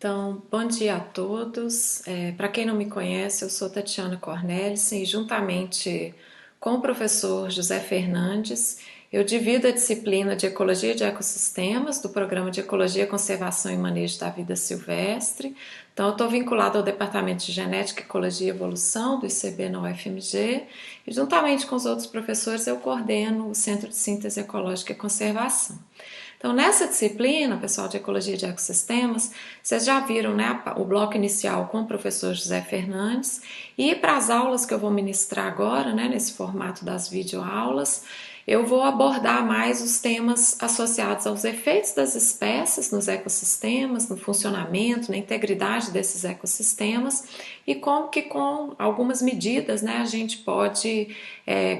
Então, bom dia a todos. Para quem não me conhece, eu sou Tatiana Cornelissen e juntamente com o professor José Fernandes, eu divido a disciplina de Ecologia de Ecossistemas do Programa de Ecologia, Conservação e Manejo da Vida Silvestre. Então, eu estou vinculada ao Departamento de Genética, Ecologia e Evolução do ICB na UFMG e juntamente com os outros professores eu coordeno o Centro de Síntese Ecológica e Conservação. Então, nessa disciplina, pessoal de Ecologia de Ecossistemas, vocês já viram, né, o bloco inicial com o professor José Fernandes, e para as aulas que eu vou ministrar agora, né, nesse formato das videoaulas, eu vou abordar mais os temas associados aos efeitos das espécies nos ecossistemas, no funcionamento, na integridade desses ecossistemas e como que com algumas medidas, né, a gente pode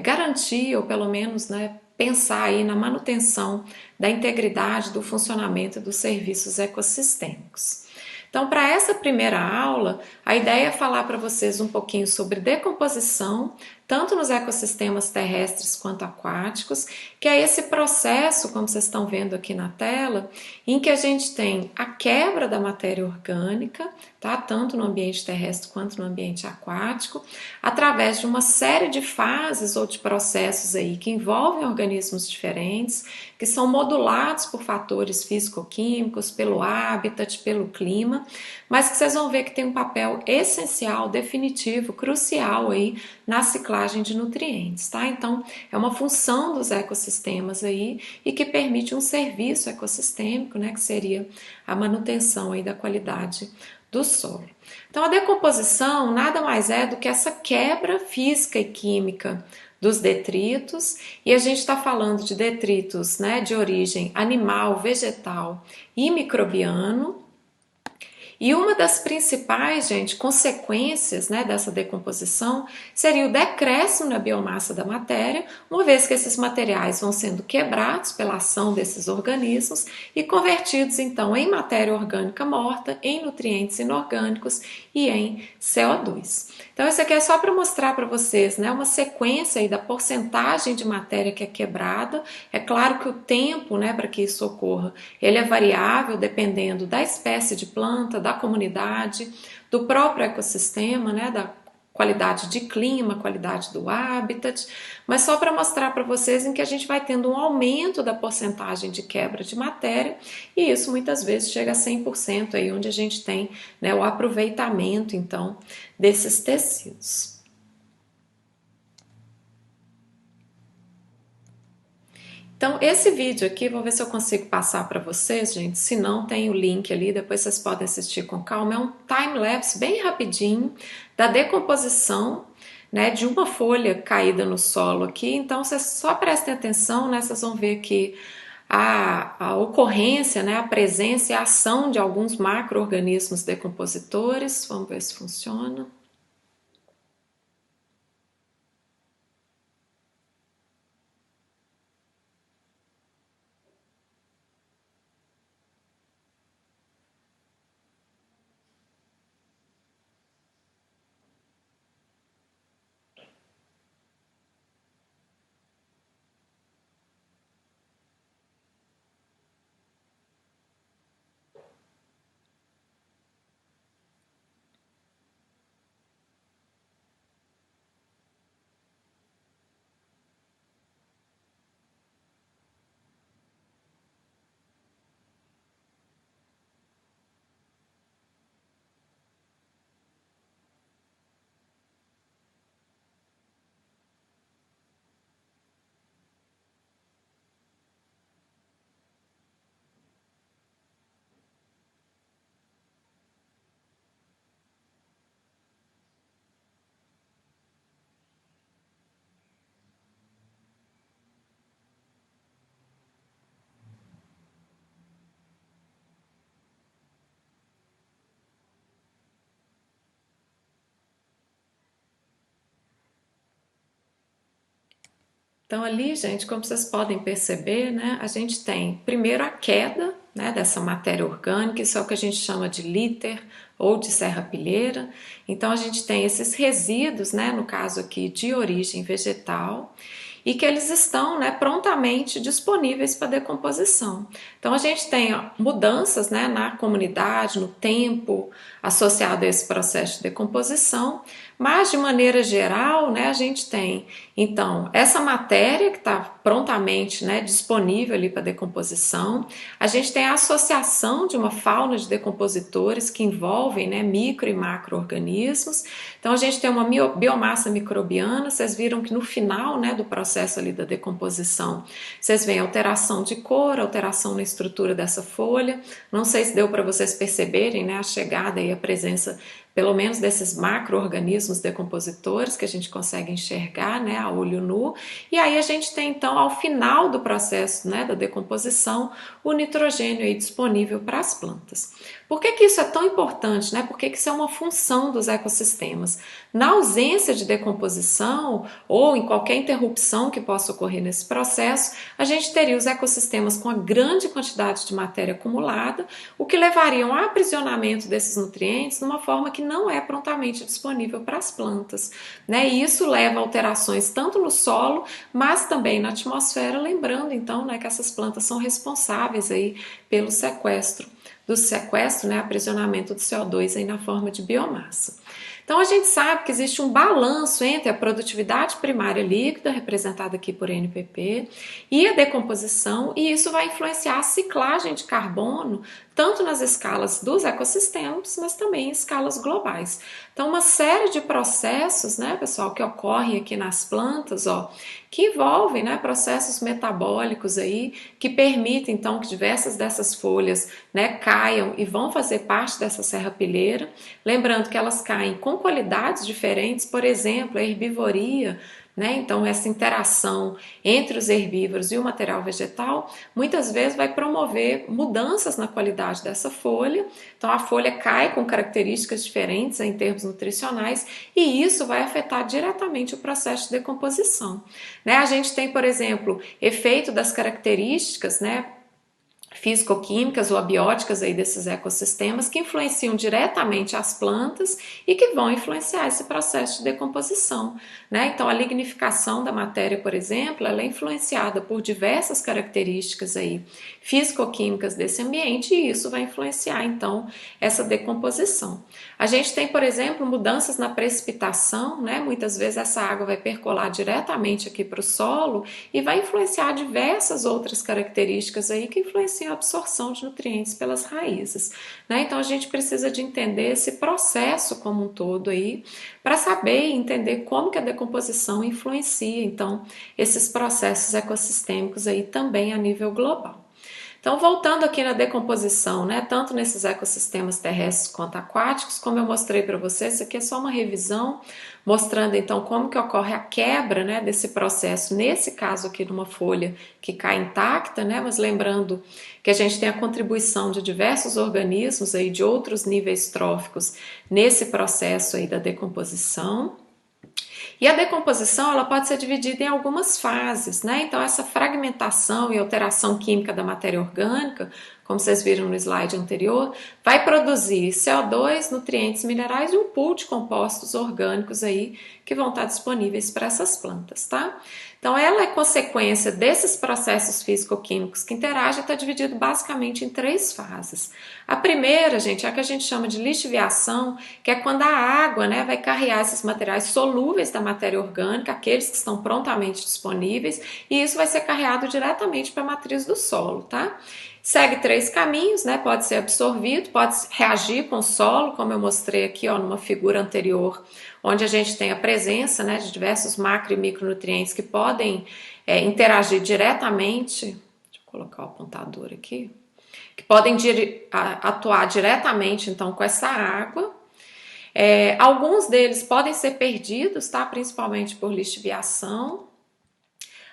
garantir ou pelo menos, né, pensar aí na manutenção da integridade do funcionamento dos serviços ecossistêmicos. Então, para essa primeira aula, a ideia é falar para vocês um pouquinho sobre decomposição, tanto nos ecossistemas terrestres quanto aquáticos, que é esse processo, como vocês estão vendo aqui na tela, em que a gente tem a quebra da matéria orgânica, tá? Tanto no ambiente terrestre quanto no ambiente aquático, através de uma série de fases ou de processos aí que envolvem organismos diferentes, que são modulados por fatores físico-químicos, pelo habitat, pelo clima, mas que vocês vão ver que tem um papel essencial, definitivo, crucial aí na ciclagem de nutrientes, tá? Então, é uma função dos ecossistemas aí e que permite um serviço ecossistêmico, né, que seria a manutenção aí da qualidade do solo. Então, a decomposição nada mais é do que essa quebra física e química dos detritos, e a gente está falando de detritos, né, de origem animal, vegetal e microbiano. E uma das principais, gente, consequências, né, dessa decomposição seria o decréscimo na biomassa da matéria, uma vez que esses materiais vão sendo quebrados pela ação desses organismos e convertidos então em matéria orgânica morta, em nutrientes inorgânicos e em CO2. Então isso aqui é só para mostrar para vocês, né, uma sequência aí da porcentagem de matéria que é quebrada. É claro que o tempo, né, para que isso ocorra, ele é variável dependendo da espécie de planta, da comunidade, do próprio ecossistema, né, da qualidade de clima, qualidade do habitat, mas só para mostrar para vocês em que a gente vai tendo um aumento da porcentagem de quebra de matéria, e isso muitas vezes chega a 100%, aí onde a gente tem, né, o aproveitamento então desses tecidos. Então, esse vídeo aqui, vou ver se eu consigo passar para vocês, gente. Se não, tem o link ali, depois vocês podem assistir com calma. É um time-lapse bem rapidinho da decomposição, né, de uma folha caída no solo aqui. Então, vocês só prestem atenção, né, vocês vão ver que a ocorrência, né, a presença e a ação de alguns macro-organismos decompositores. Vamos ver se funciona. Então ali, gente, como vocês podem perceber, né, a gente tem primeiro a queda, né, dessa matéria orgânica, isso é o que a gente chama de líter ou de serrapilheira. Então a gente tem esses resíduos, né, no caso aqui de origem vegetal, e que eles estão, né, prontamente disponíveis para decomposição. Então a gente tem mudanças, né, na comunidade, no tempo associado a esse processo de decomposição, mas de maneira geral, né, a gente tem então essa matéria que está prontamente, né, disponível ali para decomposição. A gente tem a associação de uma fauna de decompositores que envolvem, né, micro e macro-organismos. Então a gente tem uma biomassa microbiana. Vocês viram que no final, né, do processo ali da decomposição, vocês veem alteração de cor, alteração na estrutura dessa folha. Não sei se deu para vocês perceberem, né, a chegada e a presença pelo menos desses macro-organismos decompositores que a gente consegue enxergar, né, a olho nu. E aí a gente tem então ao final do processo, né, da decomposição, o nitrogênio aí disponível para as plantas. Por que isso é tão importante, né? Porque isso é uma função dos ecossistemas. Na ausência de decomposição ou em qualquer interrupção que possa ocorrer nesse processo, a gente teria os ecossistemas com a grande quantidade de matéria acumulada, o que levaria ao aprisionamento desses nutrientes de uma forma que não é prontamente disponível para as plantas, né? E isso leva a alterações tanto no solo, mas também na atmosfera, lembrando então, né, que essas plantas são responsáveis aí pelo sequestro, né, aprisionamento do CO2 aí na forma de biomassa. Então a gente sabe que existe um balanço entre a produtividade primária líquida, representada aqui por NPP, e a decomposição, e isso vai influenciar a ciclagem de carbono, tanto nas escalas dos ecossistemas, mas também em escalas globais. Então uma série de processos, né, pessoal, que ocorrem aqui nas plantas, que envolvem, né, processos metabólicos aí, que permitem então que diversas dessas folhas, né, caiam e vão fazer parte dessa serrapilheira. Lembrando que elas caem com qualidades diferentes, por exemplo, a herbivoria, né? Então essa interação entre os herbívoros e o material vegetal muitas vezes vai promover mudanças na qualidade dessa folha. Então a folha cai com características diferentes em termos nutricionais e isso vai afetar diretamente o processo de decomposição, né? A gente tem, por exemplo, efeito das características, né, físico-químicas ou abióticas aí desses ecossistemas que influenciam diretamente as plantas e que vão influenciar esse processo de decomposição, né? Então a lignificação da matéria, por exemplo, ela é influenciada por diversas características aí físico-químicas desse ambiente e isso vai influenciar então essa decomposição. A gente tem, por exemplo, mudanças na precipitação, né? Muitas vezes essa água vai percolar diretamente aqui para o solo e vai influenciar diversas outras características aí que influenciam a absorção de nutrientes pelas raízes, né? Então a gente precisa de entender esse processo como um todo aí para saber e entender como que a decomposição influencia então esses processos ecossistêmicos aí também a nível global. Então, voltando aqui na decomposição, né, tanto nesses ecossistemas terrestres quanto aquáticos, como eu mostrei para vocês, isso aqui é só uma revisão, mostrando então como que ocorre a quebra, né, desse processo, nesse caso aqui de uma folha que cai intacta, né, mas lembrando que a gente tem a contribuição de diversos organismos aí de outros níveis tróficos nesse processo aí da decomposição. E a decomposição ela pode ser dividida em algumas fases, né? Então essa fragmentação e alteração química da matéria orgânica, como vocês viram no slide anterior, vai produzir CO2, nutrientes minerais e um pool de compostos orgânicos aí que vão estar disponíveis para essas plantas, tá? Então ela é consequência desses processos físico-químicos que interagem, está dividido basicamente em 3 fases. A primeira, gente, é a que a gente chama de lixiviação, que é quando a água, né, vai carregar esses materiais solúveis da matéria orgânica, aqueles que estão prontamente disponíveis, e isso vai ser carreado diretamente para a matriz do solo, tá? Segue 3 caminhos, né? Pode ser absorvido, pode reagir com o solo, como eu mostrei aqui, numa figura anterior, onde a gente tem a presença, né, de diversos macro e micronutrientes que podem interagir diretamente. Deixa eu colocar o apontador aqui. Que podem atuar diretamente, então, com essa água. Alguns deles podem ser perdidos, tá? Principalmente por lixiviação.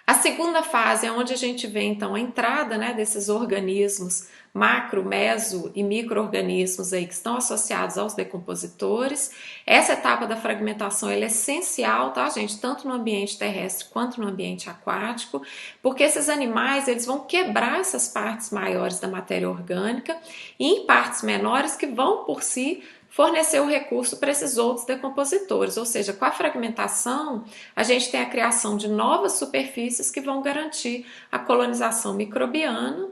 A segunda fase é onde a gente vê, então, a entrada, né, desses organismos macro, meso e micro-organismos aí que estão associados aos decompositores. Essa etapa da fragmentação ela é essencial, tá, gente? Tanto no ambiente terrestre quanto no ambiente aquático, porque esses animais eles vão quebrar essas partes maiores da matéria orgânica e em partes menores que vão por si fornecer o recurso para esses outros decompositores, ou seja, com a fragmentação, a gente tem a criação de novas superfícies que vão garantir a colonização microbiana.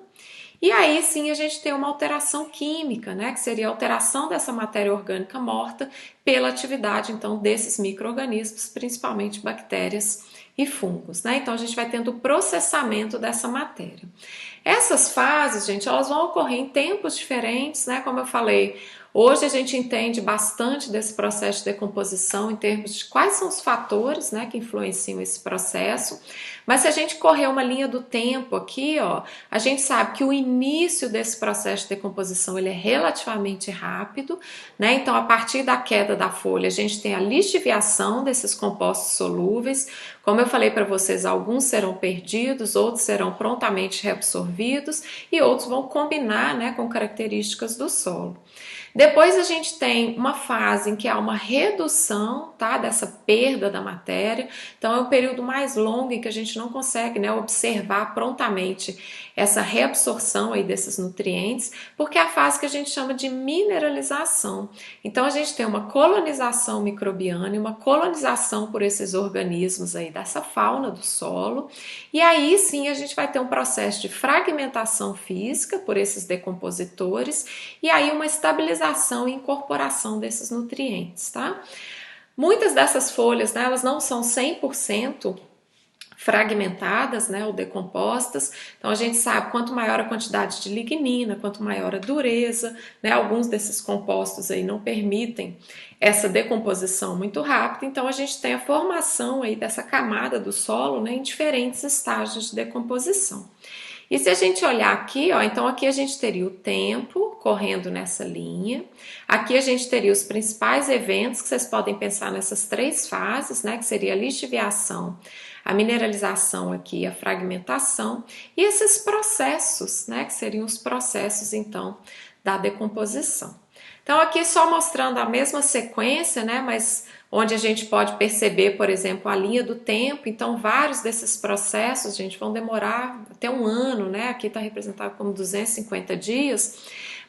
E aí sim a gente tem uma alteração química, né, que seria a alteração dessa matéria orgânica morta pela atividade então desses micro-organismos, principalmente bactérias e fungos, né? Então a gente vai tendo o processamento dessa matéria. Essas fases, gente, elas vão ocorrer em tempos diferentes, né? Como eu falei, hoje a gente entende bastante desse processo de decomposição em termos de quais são os fatores, né, que influenciam esse processo. Mas se a gente correr uma linha do tempo aqui, ó, a gente sabe que o início desse processo de decomposição ele é relativamente rápido, né? Então, a partir da queda da folha, a gente tem a lixiviação desses compostos solúveis. Como eu falei para vocês, alguns serão perdidos, outros serão prontamente reabsorvidos e outros vão combinar, né, com características do solo. Depois a gente tem uma fase em que há uma redução, tá, dessa perda da matéria. Então é um período mais longo em que a gente não consegue, né, observar prontamente essa reabsorção aí desses nutrientes, porque é a fase que a gente chama de mineralização. Então a gente tem uma colonização microbiana e uma colonização por esses organismos aí dessa fauna do solo. E aí sim a gente vai ter um processo de fragmentação física por esses decompositores e aí uma estabilização e incorporação desses nutrientes, tá? Muitas dessas folhas, né, elas não são 100% fragmentadas, né, ou decompostas. Então a gente sabe quanto maior a quantidade de lignina, quanto maior a dureza, né, alguns desses compostos aí não permitem essa decomposição muito rápida. Então a gente tem a formação aí dessa camada do solo, né, em diferentes estágios de decomposição. E se a gente olhar aqui, ó, então aqui a gente teria o tempo correndo nessa linha. Aqui a gente teria os principais eventos que vocês podem pensar nessas três fases, né, que seria a lixiviação, a mineralização aqui, a fragmentação e esses processos, né, que seriam os processos então da decomposição. Então aqui só mostrando a mesma sequência, né, mas onde a gente pode perceber, por exemplo, a linha do tempo. Então vários desses processos, gente, vão demorar até um ano, né, aqui está representado como 250 dias,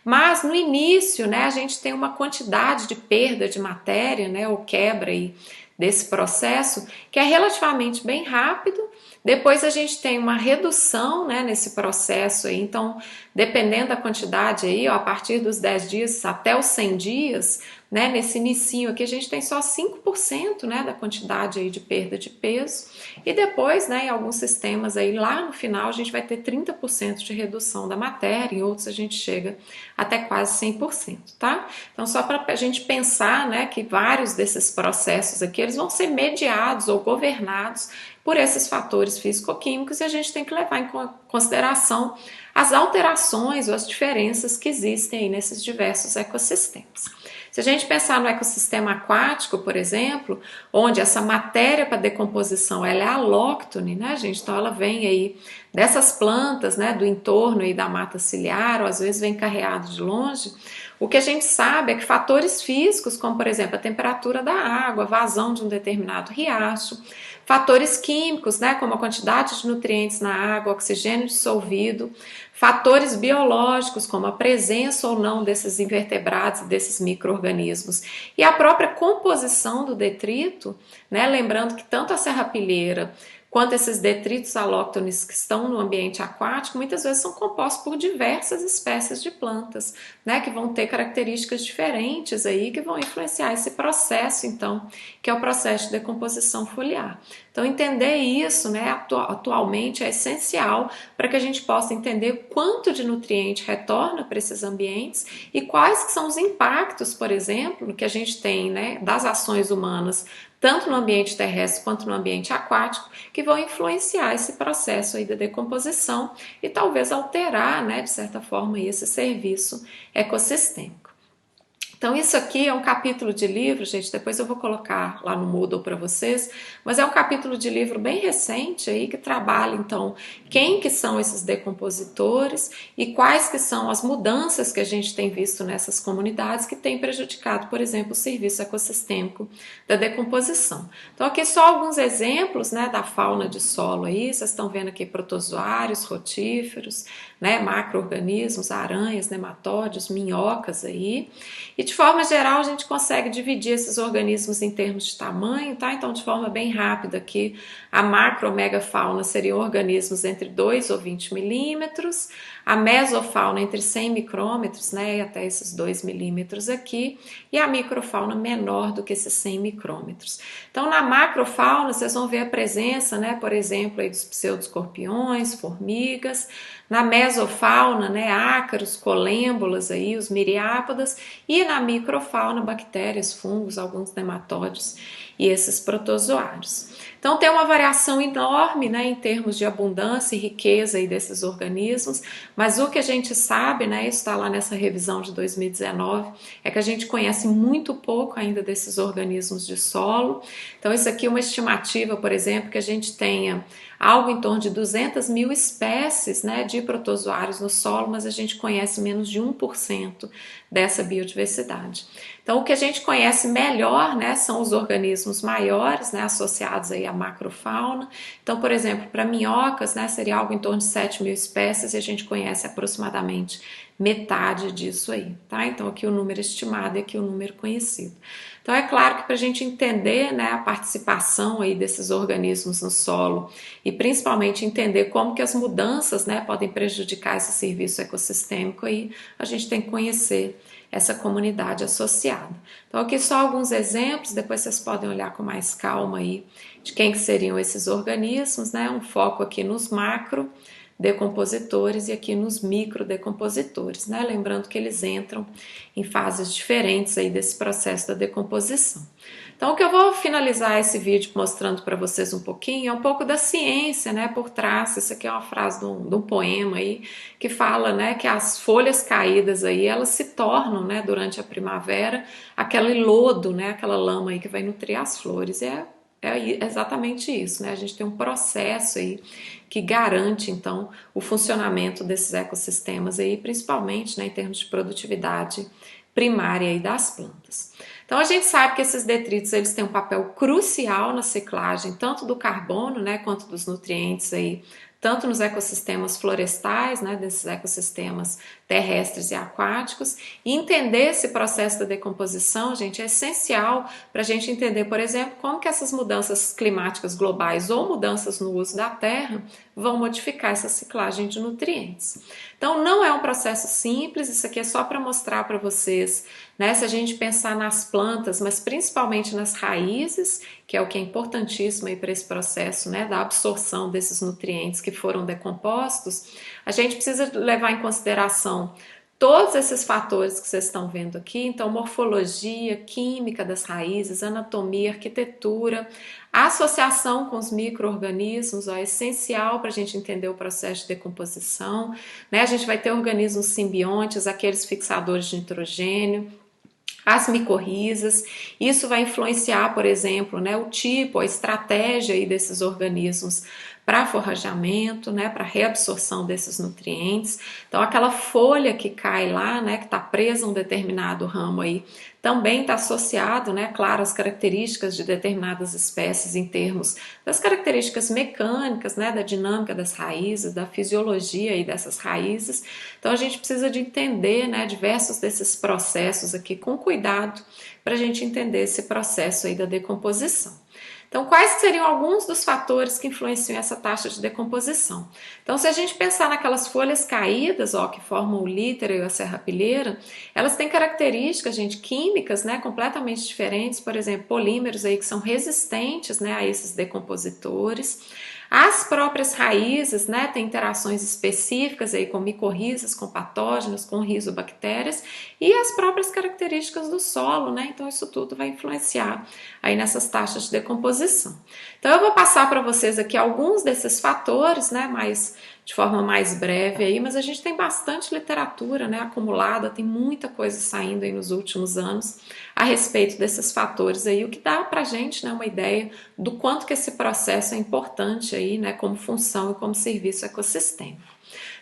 mas no início, né, a gente tem uma quantidade de perda de matéria, né, ou quebra aí desse processo, que é relativamente bem rápido. Depois a gente tem uma redução, né, nesse processo aí. Então, dependendo da quantidade aí, ó, a partir dos 10 dias até os 100 dias, né, nesse inicinho aqui a gente tem só 5%, né, da quantidade aí de perda de peso. E depois, né, em alguns sistemas aí, lá no final a gente vai ter 30% de redução da matéria, em outros a gente chega até quase 100%, tá? Então, só para a gente pensar, né, que vários desses processos aqui, eles vão ser mediados ou governados por esses fatores físico-químicos e a gente tem que levar em consideração as alterações ou as diferenças que existem aí nesses diversos ecossistemas. Se a gente pensar no ecossistema aquático, por exemplo, onde essa matéria para decomposição ela é alóctone, né, gente? Então ela vem aí dessas plantas, né, do entorno aí da mata ciliar, ou às vezes vem carreado de longe. O que a gente sabe é que fatores físicos, como por exemplo a temperatura da água, a vazão de um determinado riacho, fatores químicos, né, como a quantidade de nutrientes na água, oxigênio dissolvido, fatores biológicos, como a presença ou não desses invertebrados, desses micro-organismos, e a própria composição do detrito, né, lembrando que tanto a serrapilheira quanto esses detritos alóctones que estão no ambiente aquático, muitas vezes são compostos por diversas espécies de plantas, né, que vão ter características diferentes aí, que vão influenciar esse processo, então, que é o processo de decomposição foliar. Então, entender isso, né, atualmente é essencial para que a gente possa entender quanto de nutriente retorna para esses ambientes e quais que são os impactos, por exemplo, que a gente tem, né, das ações humanas tanto no ambiente terrestre quanto no ambiente aquático, que vão influenciar esse processo aí da decomposição e talvez alterar, né, de certa forma, aí, esse serviço ecossistêmico. Então isso aqui é um capítulo de livro, gente, depois eu vou colocar lá no Moodle para vocês, mas é um capítulo de livro bem recente aí que trabalha então quem que são esses decompositores e quais que são as mudanças que a gente tem visto nessas comunidades que têm prejudicado, por exemplo, o serviço ecossistêmico da decomposição. Então aqui só alguns exemplos, né, da fauna de solo aí, vocês estão vendo aqui protozoários, rotíferos, né, macro-organismos, aranhas, nematóides, minhocas aí. E de forma geral a gente consegue dividir esses organismos em termos de tamanho, tá? Então de forma bem rápida aqui, a macromegafauna seriam organismos entre 2 ou 20 milímetros, a mesofauna entre 100 micrômetros, né, e até esses 2 milímetros aqui, e a microfauna menor do que esses 100 micrômetros. Então na macrofauna vocês vão ver a presença, né, por exemplo, aí dos pseudoscorpiões, formigas, na mesofauna, né, ácaros, colêmbolas, aí, os miriápodas, e na microfauna, bactérias, fungos, alguns nematóides e esses protozoários. Então tem uma variação enorme, né, em termos de abundância e riqueza aí desses organismos, mas o que a gente sabe, né, isso está lá nessa revisão de 2019, é que a gente conhece muito pouco ainda desses organismos de solo. Então isso aqui é uma estimativa, por exemplo, que a gente tenha algo em torno de 200 mil espécies, né, de protozoários no solo, mas a gente conhece menos de 1% dessa biodiversidade. Então o que a gente conhece melhor, né, são os organismos maiores, né, associados aí à macrofauna. Então, por exemplo, para minhocas, né, seria algo em torno de 7 mil espécies e a gente conhece aproximadamente metade disso aí, tá? Então aqui o número estimado e aqui o número conhecido. Então é claro que para a gente entender, né, a participação aí desses organismos no solo e principalmente entender como que as mudanças, né, podem prejudicar esse serviço ecossistêmico aí, a gente tem que conhecer essa comunidade associada. Então aqui só alguns exemplos, depois vocês podem olhar com mais calma aí de quem que seriam esses organismos, né? Um foco aqui nos macro decompositores e aqui nos microdecompositores, né? Lembrando que eles entram em fases diferentes aí desse processo da decomposição. Então, o que eu vou finalizar esse vídeo mostrando para vocês um pouquinho é um pouco da ciência, né, por trás. Isso aqui é uma frase de um poema aí que fala, né, que as folhas caídas aí, elas se tornam, né, durante a primavera, aquele lodo, né, aquela lama aí que vai nutrir as flores. É exatamente isso, né? A gente tem um processo aí que garante, então, o funcionamento desses ecossistemas aí, principalmente, né, em termos de produtividade primária aí das plantas. Então a gente sabe que esses detritos eles têm um papel crucial na ciclagem tanto do carbono, né, quanto dos nutrientes aí, tanto nos ecossistemas florestais, né, desses ecossistemas terrestres e aquáticos, e entender esse processo da decomposição, gente, é essencial para a gente entender, por exemplo, como que essas mudanças climáticas globais ou mudanças no uso da terra vão modificar essa ciclagem de nutrientes. Então não é um processo simples, isso aqui é só para mostrar para vocês, né, se a gente pensar nas plantas, mas principalmente nas raízes, que é o que é importantíssimo para esse processo, né, da absorção desses nutrientes que foram decompostos, a gente precisa levar em consideração todos esses fatores que vocês estão vendo aqui, então morfologia, química das raízes, anatomia, arquitetura, a associação com os micro-organismos, é essencial para a gente entender o processo de decomposição, né? A gente vai ter organismos simbiontes, aqueles fixadores de nitrogênio, as micorrizas, isso vai influenciar, por exemplo, né, o tipo, a estratégia aí desses organismos para forrageamento, né, para reabsorção desses nutrientes. Então aquela folha que cai lá, né, que está presa a um determinado ramo aí, também está associado, né, claro, às características de determinadas espécies em termos das características mecânicas, né, da dinâmica das raízes, da fisiologia aí dessas raízes. Então a gente precisa de entender, né, diversos desses processos aqui com cuidado para a gente entender esse processo aí da decomposição. Então, quais seriam alguns dos fatores que influenciam essa taxa de decomposição? Então, se a gente pensar naquelas folhas caídas, ó, que formam o lítero e a serrapilheira, elas têm características, gente, químicas, né, completamente diferentes, por exemplo, polímeros aí que são resistentes, né, a esses decompositores. As próprias raízes, né, têm interações específicas aí com micorrizas, com patógenos, com rizobactérias e as próprias características do solo, né? Então isso tudo vai influenciar aí nessas taxas de decomposição. Então eu vou passar para vocês aqui alguns desses fatores, né, de forma mais breve aí, mas a gente tem bastante literatura, né, acumulada, tem muita coisa saindo aí nos últimos anos a respeito desses fatores aí, o que dá pra gente, né, uma ideia do quanto que esse processo é importante aí, né, como função e como serviço ecossistêmico.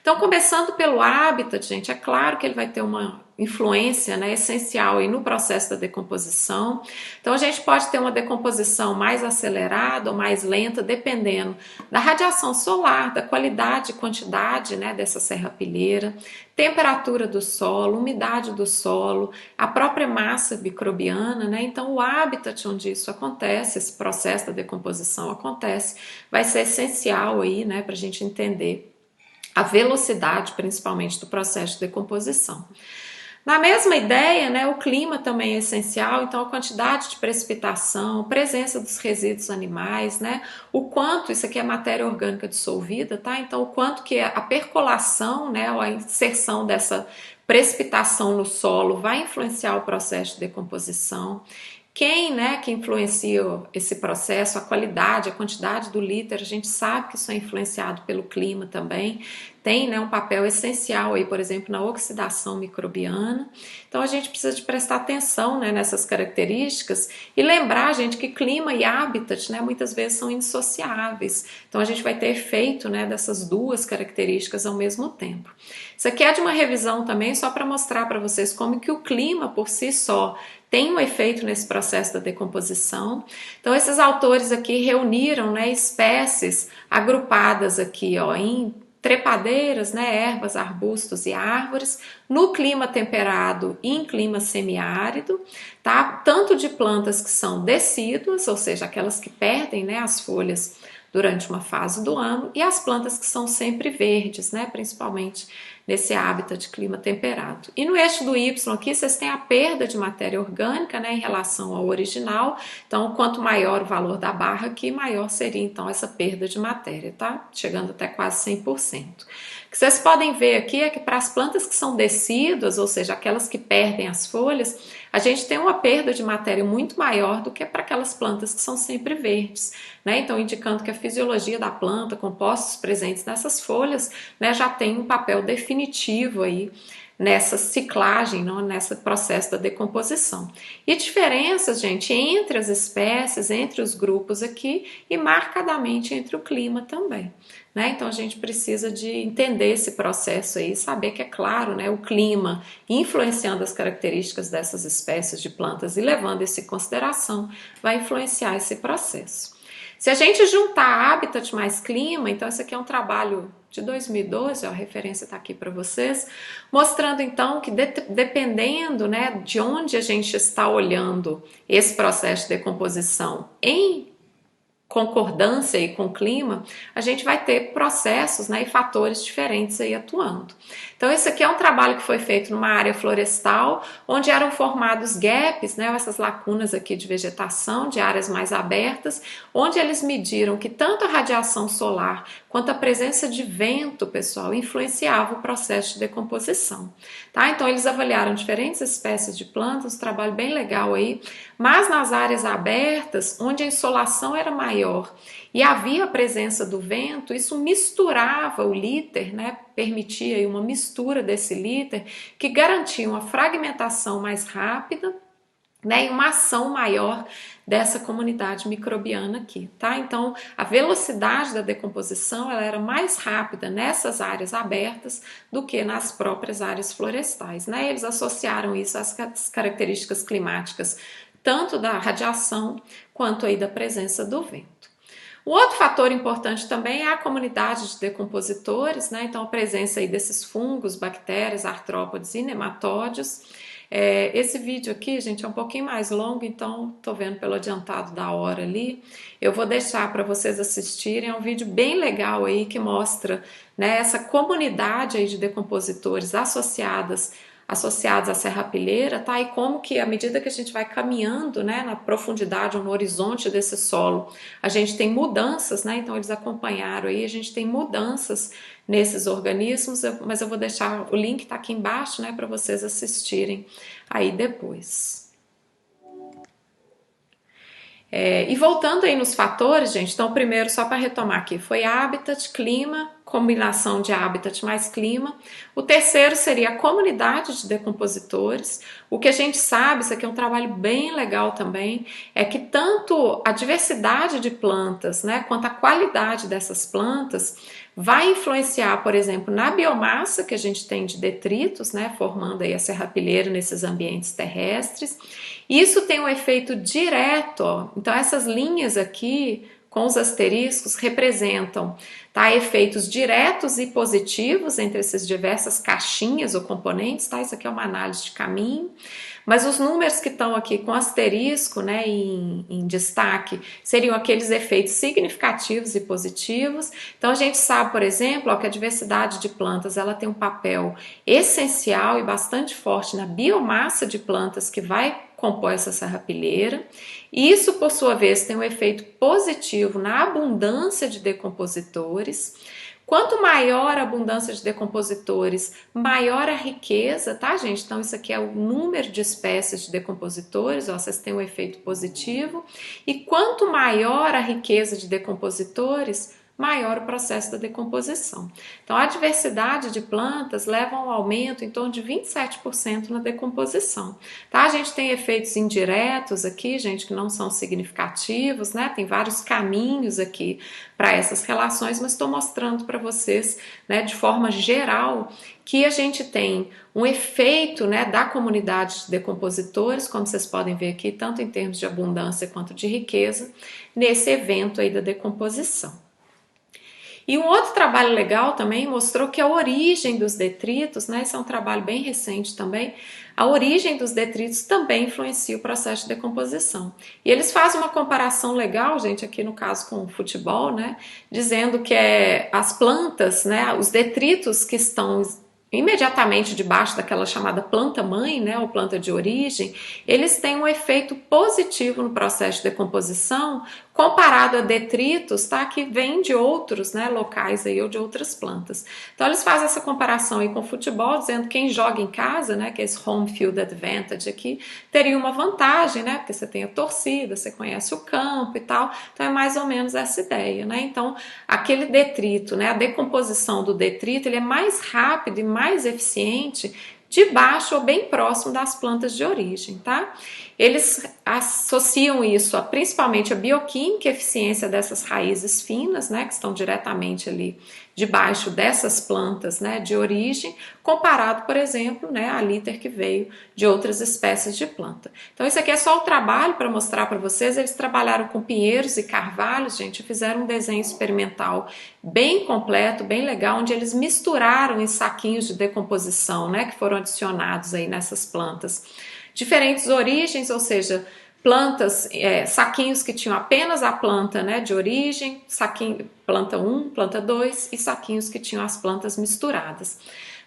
Então, começando pelo habitat, gente, é claro que ele vai ter uma influência, né, essencial aí no processo da decomposição. Então, a gente pode ter uma decomposição mais acelerada ou mais lenta, dependendo da radiação solar, da qualidade e quantidade, né, dessa serrapilheira, temperatura do solo, umidade do solo, a própria massa microbiana, né? Então, o habitat onde isso acontece, esse processo da decomposição acontece, vai ser essencial aí, né, para a gente entender a velocidade, principalmente, do processo de decomposição. Na mesma ideia, né, o clima também é essencial, então a quantidade de precipitação, presença dos resíduos animais, né, o quanto, isso aqui é matéria orgânica dissolvida, tá? Então o quanto que a percolação, né, ou a inserção dessa precipitação no solo vai influenciar o processo de decomposição. Quem, né, que influencia esse processo, a qualidade, a quantidade do líter, a gente sabe que isso é influenciado pelo clima também, tem, né, um papel essencial aí, por exemplo, na oxidação microbiana. Então a gente precisa de prestar atenção, né, nessas características e lembrar, gente, que clima e habitat, né, muitas vezes são indissociáveis. Então a gente vai ter efeito, né, dessas duas características ao mesmo tempo. Isso aqui é de uma revisão também, só para mostrar para vocês como que o clima por si só tem um efeito nesse processo da decomposição. Então esses autores aqui reuniram, né, espécies agrupadas aqui, ó, em trepadeiras, né, ervas, arbustos e árvores, no clima temperado e em clima semiárido, tá? Tanto de plantas que são decíduas, ou seja, aquelas que perdem, né, as folhas durante uma fase do ano, e as plantas que são sempre verdes, né, principalmente nesse hábitat de clima temperado. E no eixo do Y aqui vocês têm a perda de matéria orgânica, né, em relação ao original. Então, quanto maior o valor da barra aqui, maior seria então essa perda de matéria, tá? Chegando até quase 100%. O que vocês podem ver aqui é que para as plantas que são decíduas, ou seja, aquelas que perdem as folhas, a gente tem uma perda de matéria muito maior do que para aquelas plantas que são sempre verdes, né? Então, indicando que a fisiologia da planta, compostos presentes nessas folhas, né, já tem um papel definitivo aí nessa ciclagem, não, nesse processo da decomposição. E diferenças, gente, entre as espécies, entre os grupos aqui e marcadamente entre o clima também. Né? Então a gente precisa de entender esse processo aí, saber que é claro, né, o clima influenciando as características dessas espécies de plantas e levando isso em consideração, vai influenciar esse processo. Se a gente juntar habitat mais clima, então esse aqui é um trabalho de 2012, ó, a referência está aqui para vocês, mostrando então que dependendo, né, de onde a gente está olhando esse processo de decomposição em concordância aí com o clima, a gente vai ter processos, né, e fatores diferentes aí atuando. Então esse aqui é um trabalho que foi feito numa área florestal, onde eram formados gaps, né, essas lacunas aqui de vegetação, de áreas mais abertas, onde eles mediram que tanto a radiação solar quanto a presença de vento, pessoal, influenciava o processo de decomposição. Tá? Então eles avaliaram diferentes espécies de plantas, um trabalho bem legal aí, mas nas áreas abertas, onde a insolação era maior e havia a presença do vento, isso misturava o líter, né? Permitia aí uma mistura desse líter que garantia uma fragmentação mais rápida, né, e uma ação maior dessa comunidade microbiana aqui, tá? Então, a velocidade da decomposição ela era mais rápida nessas áreas abertas do que nas próprias áreas florestais, né? Eles associaram isso às características climáticas, tanto da radiação quanto aí da presença do vento. O outro fator importante também é a comunidade de decompositores, né? Então, a presença aí desses fungos, bactérias, artrópodes e nematódios. Esse vídeo aqui, gente, é um pouquinho mais longo, então tô vendo pelo adiantado da hora ali. Eu vou deixar para vocês assistirem, é um vídeo bem legal aí que mostra, né, essa comunidade aí de decompositores associados à serrapilheira, tá? E como que à medida que a gente vai caminhando, né, na profundidade ou no horizonte desse solo, a gente tem mudanças, né? Então eles acompanharam aí, a gente tem mudanças nesses organismos, mas eu vou deixar o link tá aqui embaixo, né, para vocês assistirem aí depois. E voltando aí nos fatores, gente, então primeiro só para retomar aqui, foi habitat, clima combinação de habitat mais clima. O terceiro seria a comunidade de decompositores. O que a gente sabe, isso aqui é um trabalho bem legal também, é que tanto a diversidade de plantas, né, quanto a qualidade dessas plantas vai influenciar, por exemplo, na biomassa que a gente tem de detritos, né, formando aí a serrapilheira nesses ambientes terrestres. Isso tem um efeito direto, ó. Então essas linhas aqui com os asteriscos representam, tá, efeitos diretos e positivos entre essas diversas caixinhas ou componentes, tá? Isso aqui é uma análise de caminho, mas os números que estão aqui com asterisco, né, em destaque, seriam aqueles efeitos significativos e positivos. Então a gente sabe, por exemplo, ó, que a diversidade de plantas ela tem um papel essencial e bastante forte na biomassa de plantas que vai compor essa serrapilheira. Isso, por sua vez, tem um efeito positivo na abundância de decompositores. Quanto maior a abundância de decompositores, maior a riqueza, tá, gente? Então, isso aqui é o número de espécies de decompositores, ó, vocês têm um efeito positivo. E quanto maior a riqueza de decompositores, maior o processo da decomposição. Então, a diversidade de plantas leva a um aumento em torno de 27% na decomposição. Tá? A gente tem efeitos indiretos aqui, gente, que não são significativos, né? Tem vários caminhos aqui para essas relações, mas estou mostrando para vocês, né, de forma geral, que a gente tem um efeito, né, da comunidade de decompositores, como vocês podem ver aqui, tanto em termos de abundância quanto de riqueza, nesse evento aí da decomposição. E um outro trabalho legal também mostrou que a origem dos detritos, né, esse é um trabalho bem recente também, a origem dos detritos também influencia o processo de decomposição. E eles fazem uma comparação legal, gente, aqui no caso com o futebol, né, dizendo que as plantas, né, os detritos que estão imediatamente debaixo daquela chamada planta-mãe, né, ou planta de origem, eles têm um efeito positivo no processo de decomposição comparado a detritos, tá, que vêm de outros, né, locais aí ou de outras plantas. Então eles fazem essa comparação aí com o futebol, dizendo que quem joga em casa, né, que é esse home field advantage aqui, teria uma vantagem, né, porque você tem a torcida, você conhece o campo e tal, então é mais ou menos essa ideia, né. Então aquele detrito, né, a decomposição do detrito, ele é mais rápido e mais eficiente debaixo ou bem próximo das plantas de origem, tá? Eles associam isso principalmente a bioquímica e eficiência dessas raízes finas, né, que estão diretamente ali debaixo dessas plantas, né, de origem, comparado, por exemplo, né, a líter que veio de outras espécies de planta. Então isso aqui é só o trabalho para mostrar para vocês. Eles trabalharam com pinheiros e carvalhos, gente, fizeram um desenho experimental bem completo, bem legal, onde eles misturaram em saquinhos de decomposição, né, que foram adicionados aí nessas plantas. Diferentes origens, ou seja, plantas, saquinhos que tinham apenas a planta, né, de origem, saquinho, planta 1, planta 2 e saquinhos que tinham as plantas misturadas.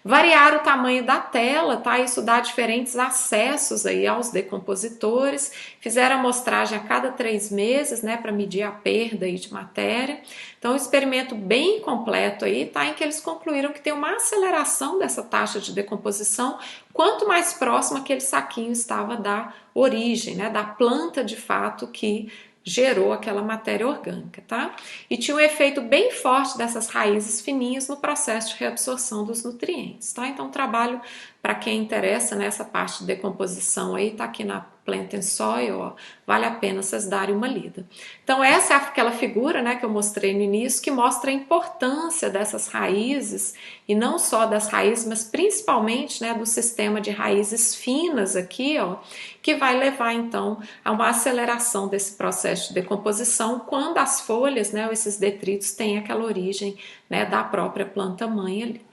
Variar o tamanho da tela, tá? Isso dá diferentes acessos aí aos decompositores. Fizeram amostragem a cada 3 meses, né, para medir a perda aí de matéria. Então, um experimento bem completo aí, tá? Em que eles concluíram que tem uma aceleração dessa taxa de decomposição quanto mais próximo aquele saquinho estava da origem, né, da planta de fato que gerou aquela matéria orgânica, tá? E tinha um efeito bem forte dessas raízes fininhas no processo de reabsorção dos nutrientes, tá? Então, trabalho para quem interessa nessa parte de decomposição aí, tá aqui na Plant and Soil, ó, vale a pena vocês darem uma lida. Então, essa é aquela figura, né, que eu mostrei no início, que mostra a importância dessas raízes, e não só das raízes, mas principalmente, né, do sistema de raízes finas aqui, ó, que vai levar, então, a uma aceleração desse processo de decomposição quando as folhas, né, ou esses detritos têm aquela origem, né, da própria planta-mãe ali.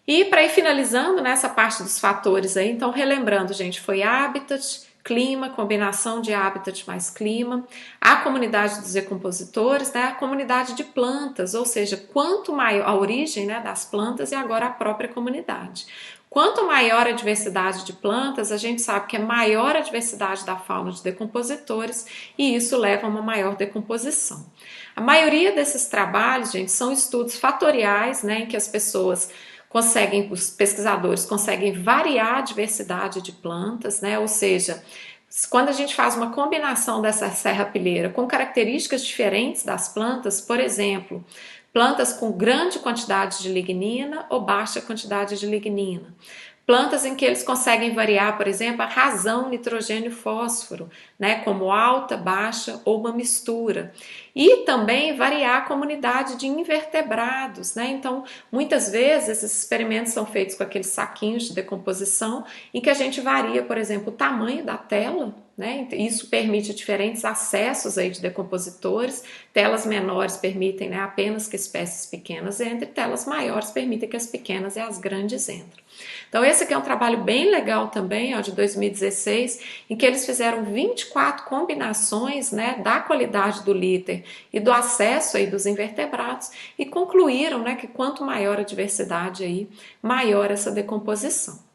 E para ir finalizando nessa parte dos fatores aí, então relembrando, gente, foi habitat, clima, combinação de habitat mais clima, a comunidade dos decompositores, né, a comunidade de plantas, ou seja, quanto maior a origem, né, das plantas e agora a própria comunidade. Quanto maior a diversidade de plantas, a gente sabe que é maior a diversidade da fauna de decompositores e isso leva a uma maior decomposição. A maioria desses trabalhos, gente, são estudos fatoriais, né, em que as pessoas os pesquisadores conseguem variar a diversidade de plantas, né? Ou seja, quando a gente faz uma combinação dessa serrapilheira com características diferentes das plantas, por exemplo, Plantas com grande quantidade de lignina ou baixa quantidade de lignina. Plantas em que eles conseguem variar, por exemplo, a razão nitrogênio e fósforo, né, como alta, baixa ou uma mistura. E também variar a comunidade de invertebrados, né? Então, muitas vezes esses experimentos são feitos com aqueles saquinhos de decomposição em que a gente varia, por exemplo, o tamanho da tela, né? Isso permite diferentes acessos aí de decompositores. Telas menores permitem, né, apenas que espécies pequenas entrem, telas maiores permitem que as pequenas e as grandes entrem. Então esse aqui é um trabalho bem legal também, ó, de 2016, em que eles fizeram 24 combinações, né, da qualidade do líter e do acesso aí dos invertebrados e concluíram, né, que quanto maior a diversidade aí, maior essa decomposição.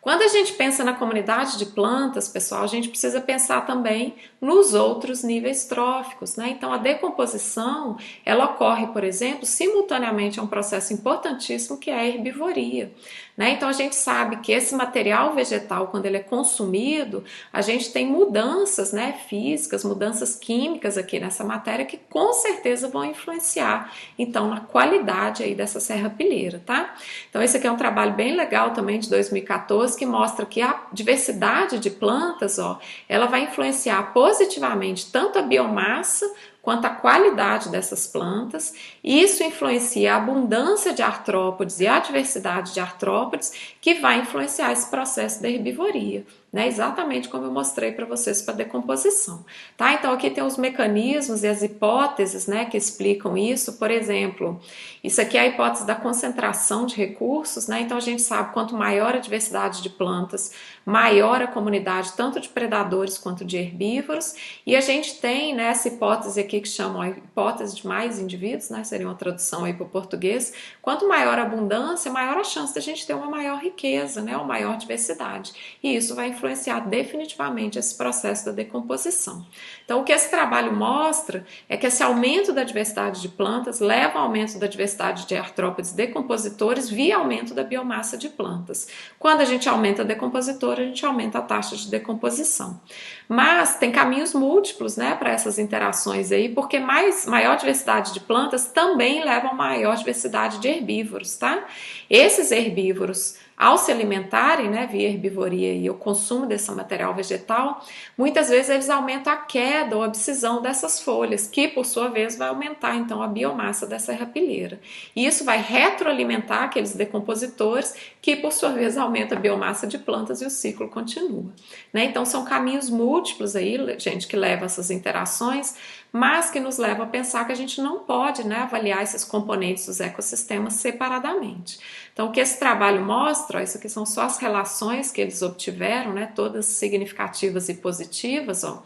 Quando a gente pensa na comunidade de plantas, pessoal, a gente precisa pensar também nos outros níveis tróficos, né? Então, a decomposição, ela ocorre, por exemplo, simultaneamente a um processo importantíssimo que é a herbivoria, né? Então, a gente sabe que esse material vegetal, quando ele é consumido, a gente tem mudanças, né, físicas, mudanças químicas aqui nessa matéria que com certeza vão influenciar, então, na qualidade aí dessa serrapilheira, tá? Então, esse aqui é um trabalho bem legal também de 2014, que mostra que a diversidade de plantas, ó, ela vai influenciar positivamente tanto a biomassa quanto a qualidade dessas plantas. Isso influencia a abundância de artrópodes e a diversidade de artrópodes, que vai influenciar esse processo da herbivoria, né? Exatamente como eu mostrei para vocês para a decomposição, tá? Então aqui tem os mecanismos e as hipóteses, né, que explicam isso. Por exemplo, isso aqui é a hipótese da concentração de recursos, né? Então a gente sabe quanto maior a diversidade de plantas, maior a comunidade tanto de predadores quanto de herbívoros, e a gente tem, né, essa hipótese aqui que chamam a hipótese de mais indivíduos, né, seria uma tradução aí para o português. Quanto maior a abundância, maior a chance da gente ter uma maior riqueza, né, uma maior diversidade, e isso vai influenciar definitivamente esse processo da decomposição. Então o que esse trabalho mostra é que esse aumento da diversidade de plantas leva ao aumento da diversidade de artrópodes decompositores via aumento da biomassa de plantas. Quando a gente aumenta a decompositora, a gente aumenta a taxa de decomposição. Mas tem caminhos múltiplos, né, para essas interações aí, porque maior diversidade de plantas também leva a maior diversidade de herbívoros, tá? Esses herbívoros, ao se alimentarem, né, via herbivoria e o consumo desse material vegetal, muitas vezes eles aumentam a queda ou a abscisão dessas folhas, que por sua vez vai aumentar então a biomassa dessa serrapilheira. E isso vai retroalimentar aqueles decompositores, que por sua vez aumenta a biomassa de plantas e o ciclo continua, né? Então são caminhos múltiplos aí, gente, que levam essas interações, mas que nos leva a pensar que a gente não pode, né, avaliar esses componentes dos ecossistemas separadamente. Então, o que esse trabalho mostra, ó, isso aqui são só as relações que eles obtiveram, né, todas significativas e positivas, ó.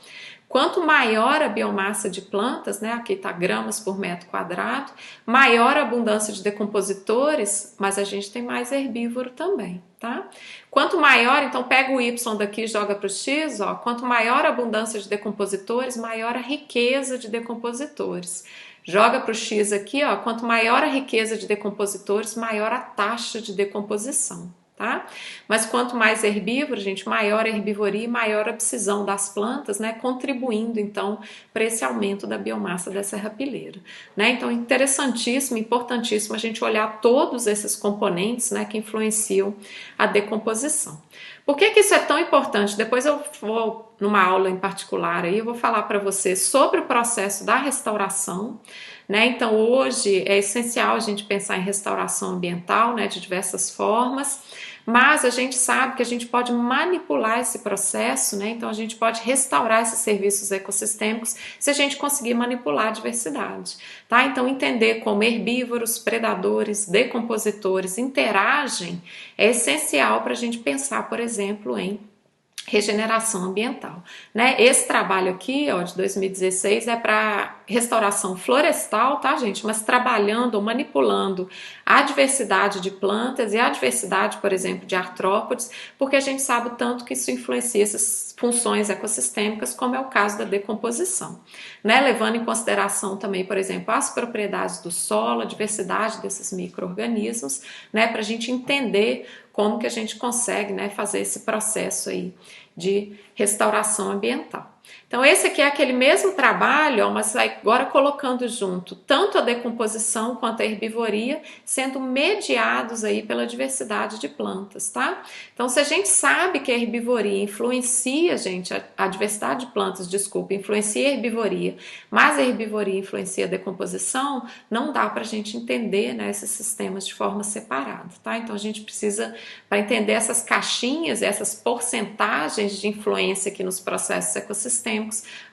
Quanto maior a biomassa de plantas, né, aqui está gramas por metro quadrado, maior a abundância de decompositores, mas a gente tem mais herbívoro também, tá? Quanto maior, então pega o Y daqui e joga para o X, ó, quanto maior a abundância de decompositores, maior a riqueza de decompositores. Joga para o X aqui, ó, quanto maior a riqueza de decompositores, maior a taxa de decomposição. Tá? Mas quanto mais herbívoro, gente, maior a herbivoria e maior a abscisão das plantas, né? Contribuindo então para esse aumento da biomassa dessa serrapilheira, né? Então, interessantíssimo, importantíssimo a gente olhar todos esses componentes, né, que influenciam a decomposição. Por que isso é tão importante? Depois eu vou, numa aula em particular, aí eu vou falar para vocês sobre o processo da restauração, né? Então, hoje é essencial a gente pensar em restauração ambiental, né, de diversas formas, mas a gente sabe que a gente pode manipular esse processo, né? Então a gente pode restaurar esses serviços ecossistêmicos se a gente conseguir manipular a diversidade, tá? Então entender como herbívoros, predadores, decompositores interagem é essencial para a gente pensar, por exemplo, em regeneração ambiental, né? Esse trabalho aqui, ó, de 2016 é para restauração florestal, tá, gente? Mas trabalhando, manipulando a diversidade de plantas e a diversidade, por exemplo, de artrópodes, porque a gente sabe o tanto que isso influencia essas funções ecossistêmicas, como é o caso da decomposição, né? Levando em consideração também, por exemplo, as propriedades do solo, a diversidade desses micro-organismos, né? Para a gente entender como que a gente consegue, né, fazer esse processo aí de restauração ambiental. Então esse aqui é aquele mesmo trabalho, ó, mas agora colocando junto tanto a decomposição quanto a herbivoria, sendo mediados aí pela diversidade de plantas, tá? Então se a gente sabe que a herbivoria influencia, gente, a diversidade de plantas, desculpa, influencia a herbivoria, mas a herbivoria influencia a decomposição, não dá para a gente entender, né, esses sistemas de forma separada, tá? Então a gente precisa, para entender essas caixinhas, essas porcentagens de influência aqui nos processos ecossistêmicos,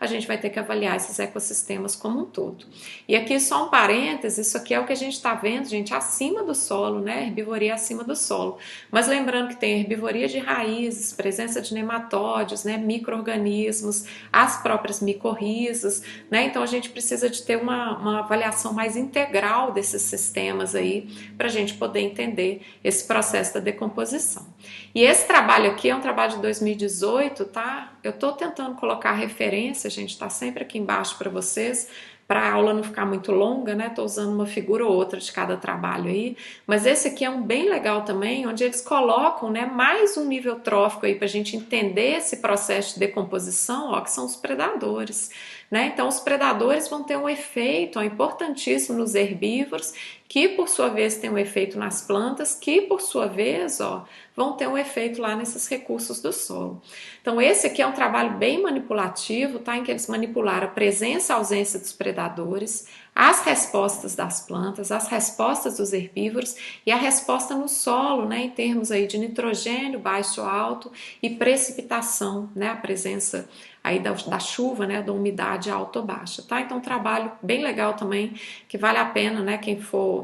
a gente vai ter que avaliar esses ecossistemas como um todo. E aqui só um parênteses, isso aqui é o que a gente está vendo, gente, acima do solo, né? Herbivoria acima do solo. Mas lembrando que tem herbivoria de raízes, presença de nematóides, né? Micro-organismos, as próprias micorrizas, né? Então a gente precisa de ter uma avaliação mais integral desses sistemas aí, para a gente poder entender esse processo da decomposição. E esse trabalho aqui é um trabalho de 2018, tá? Eu estou tentando colocar referência, gente, está sempre aqui embaixo para vocês, para a aula não ficar muito longa, né? Estou usando uma figura ou outra de cada trabalho aí, mas esse aqui é um bem legal também, onde eles colocam, né, mais um nível trófico aí para a gente entender esse processo de decomposição, ó, que são os predadores, né? Então os predadores vão ter um efeito, ó, importantíssimo nos herbívoros, que por sua vez tem um efeito nas plantas, que por sua vez, ó, vão ter um efeito lá nesses recursos do solo. Então esse aqui é um trabalho bem manipulativo, tá? Em que eles manipularam a presença e a ausência dos predadores, as respostas das plantas, as respostas dos herbívoros e a resposta no solo, né? Em termos aí de nitrogênio baixo ou alto e precipitação, né? A presença aí da chuva, né? Da umidade alta ou baixa, tá? Então um trabalho bem legal também, que vale a pena, né? Quem for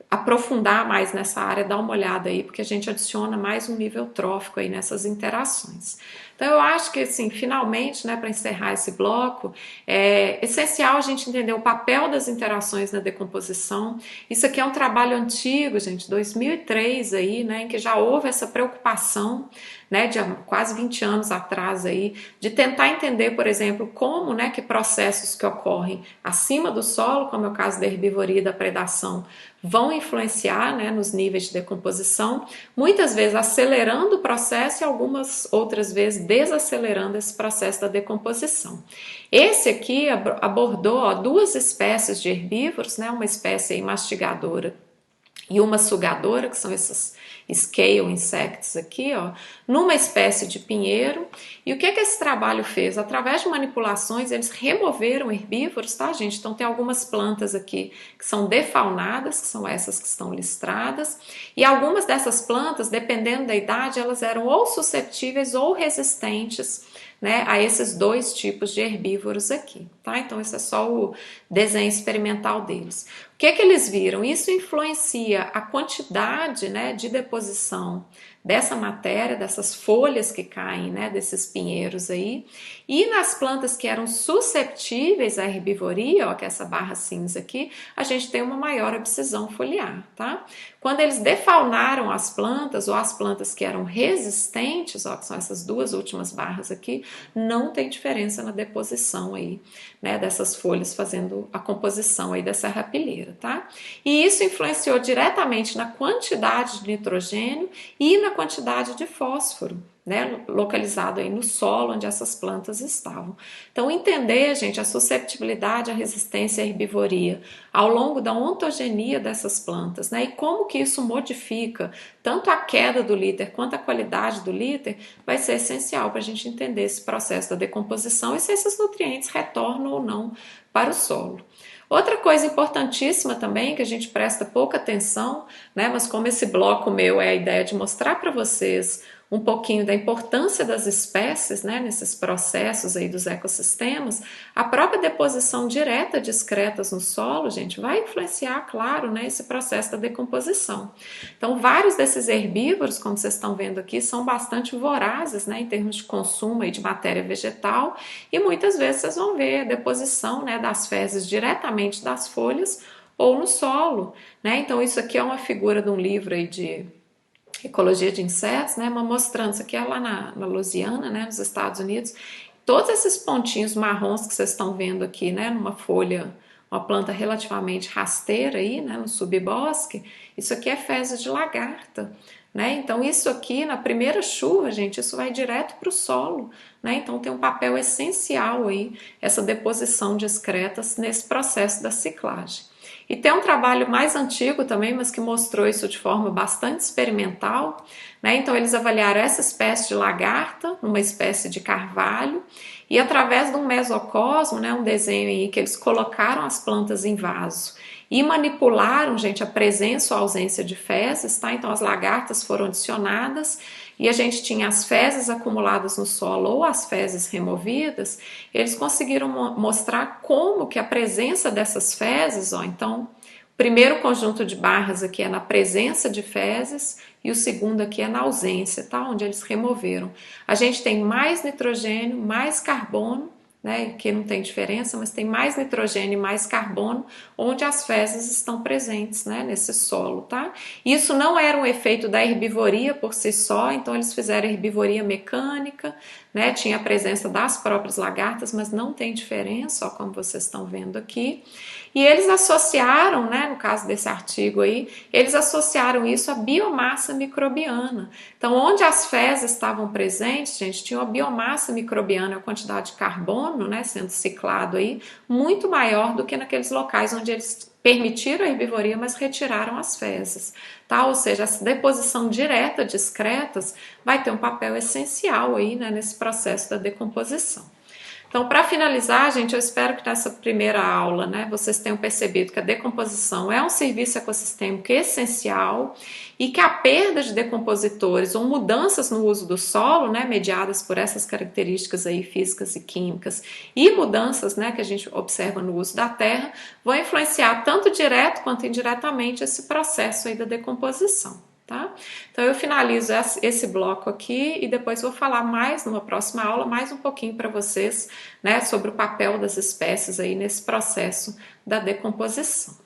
aprofundar mais nessa área, dá uma olhada aí, porque a gente adiciona mais um nível trófico aí nessas interações. Então eu acho que, assim, finalmente, né, para encerrar esse bloco, é essencial a gente entender o papel das interações na decomposição. Isso aqui é um trabalho antigo, gente, 2003 aí, né, em que já houve essa preocupação, né, de quase 20 anos atrás aí, de tentar entender, por exemplo, como, né, que processos que ocorrem acima do solo, como é o caso da herbivoria e da predação, vão influenciar, né, nos níveis de decomposição, muitas vezes acelerando o processo e algumas outras vezes desacelerando esse processo da decomposição. Esse aqui abordou, ó, duas espécies de herbívoros, né, uma espécie aí mastigadora e uma sugadora, que são esses scale insects aqui, ó, numa espécie de pinheiro. E o que esse trabalho fez? Através de manipulações, eles removeram herbívoros, tá, gente? Então tem algumas plantas aqui que são defaunadas, que são essas que estão listradas, e algumas dessas plantas, dependendo da idade, elas eram ou susceptíveis ou resistentes, né, a esses dois tipos de herbívoros aqui, tá? Então esse é só o desenho experimental deles. O que eles viram? Isso influencia a quantidade, né, de deposição dessa matéria, dessas folhas que caem, né, desses pinheiros aí, e nas plantas que eram susceptíveis à herbivoria, ó, que é essa barra cinza aqui, a gente tem uma maior abscisão foliar, tá? Quando eles defaunaram as plantas, ou as plantas que eram resistentes, ó, que são essas duas últimas barras aqui, não tem diferença na deposição aí, né, dessas folhas fazendo a composição aí dessa rapilheira, tá? E isso influenciou diretamente na quantidade de nitrogênio e na quantidade de fósforo, né, localizado aí no solo onde essas plantas estavam. Então entender, gente, a susceptibilidade, a resistência à herbivoria ao longo da ontogenia dessas plantas, né, e como que isso modifica tanto a queda do líter quanto a qualidade do líter, vai ser essencial para a gente entender esse processo da decomposição e se esses nutrientes retornam ou não para o solo. Outra coisa importantíssima também, que a gente presta pouca atenção, né, mas como esse bloco meu é a ideia de mostrar para vocês um pouquinho da importância das espécies, né, nesses processos aí dos ecossistemas, a própria deposição direta de excretas no solo, gente, vai influenciar, claro, né, esse processo da decomposição. Então, vários desses herbívoros, como vocês estão vendo aqui, são bastante vorazes, né, em termos de consumo aí de matéria vegetal, e muitas vezes vocês vão ver a deposição, né, das fezes diretamente das folhas ou no solo, né? Então, isso aqui é uma figura de um livro aí de Ecologia de Insetos, né, mostrando, isso aqui é lá na Louisiana, né, nos Estados Unidos, todos esses pontinhos marrons que vocês estão vendo aqui, né, numa folha, uma planta relativamente rasteira aí, né, no subbosque, isso aqui é fezes de lagarta, né? Então isso aqui, na primeira chuva, gente, isso vai direto para o solo, né? Então tem um papel essencial aí, essa deposição de excretas nesse processo da ciclagem. E tem um trabalho mais antigo também, mas que mostrou isso de forma bastante experimental, né? Então eles avaliaram essa espécie de lagarta, uma espécie de carvalho, e através de um mesocosmo, né, um desenho aí que eles colocaram as plantas em vaso e manipularam, gente, a presença ou ausência de fezes, tá? Então as lagartas foram adicionadas e a gente tinha as fezes acumuladas no solo ou as fezes removidas. Eles conseguiram mostrar como que a presença dessas fezes, ó, então o primeiro conjunto de barras aqui é na presença de fezes e o segundo aqui é na ausência, tá? Onde eles removeram. A gente tem mais nitrogênio, mais carbono, né, que não tem diferença, mas tem mais nitrogênio e mais carbono onde as fezes estão presentes, né, nesse solo, tá? Isso não era um efeito da herbivoria por si só, então eles fizeram herbivoria mecânica, né, tinha a presença das próprias lagartas, mas não tem diferença, ó, como vocês estão vendo aqui. E eles associaram, né, no caso desse artigo aí, eles associaram isso à biomassa microbiana. Então, onde as fezes estavam presentes, gente, tinha uma biomassa microbiana, a quantidade de carbono, né, sendo ciclado aí, muito maior do que naqueles locais onde eles permitiram a herbivoria, mas retiraram as fezes, tá? Ou seja, essa deposição direta de excretas vai ter um papel essencial aí, né, nesse processo da decomposição. Então, para finalizar, gente, eu espero que nessa primeira aula, né, vocês tenham percebido que a decomposição é um serviço ecossistêmico essencial e que a perda de decompositores ou mudanças no uso do solo, né, mediadas por essas características aí físicas e químicas e mudanças, né, que a gente observa no uso da terra, vão influenciar tanto direto quanto indiretamente esse processo aí da decomposição. Tá? Então eu finalizo esse bloco aqui e depois vou falar mais numa próxima aula, mais um pouquinho para vocês, né, sobre o papel das espécies aí nesse processo da decomposição.